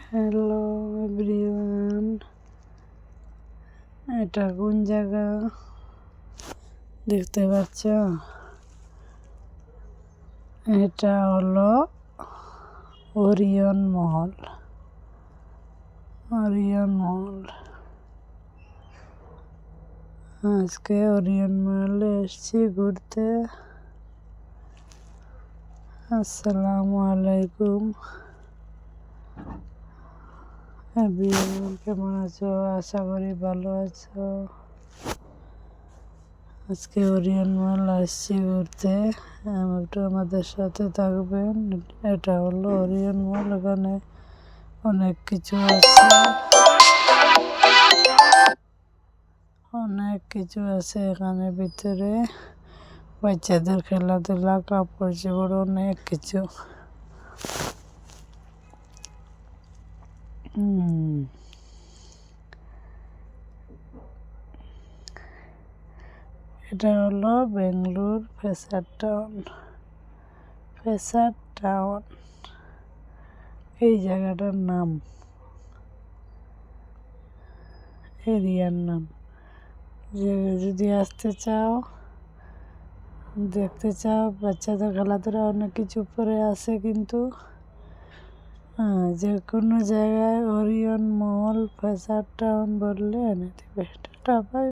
Hello everyone, এটা কোন জায়গা দেখতে পাচ্ছ? এটা হলো ওরিয়ন মহল। আজকে ওরিয়ন মহলে এসেছি ঘুরতে। আসসালামু আলাইকুম এভরিওয়ান, কেমন আছো? আশা করি ভালো আছো। আজকে ওরিয়ন মহল আসছি ঘুরতে, একটু আমাদের সাথে থাকবেন। এটা হলো ওরিয়ন মহল, এখানে অনেক কিছু আছে এখানে ভিতরে, বাচ্চাদের খেলাধুলা, কাপড় চোপড়, অনেক কিছু। এটা হলো বেঙ্গালুর ফ্যাশন টাউন, এই জায়গাটার নাম, এরিয়ার নাম। যদি আসতে চাও, দেখতে চাও বাচ্চাদের খেলাধুলা, অনেক কিছু পরে আছে, কিন্তু যে কোনো জায়গায় ওরিয়ন মহল ফ্যাশন টাউন বললে এনে দেবে। Tata, by.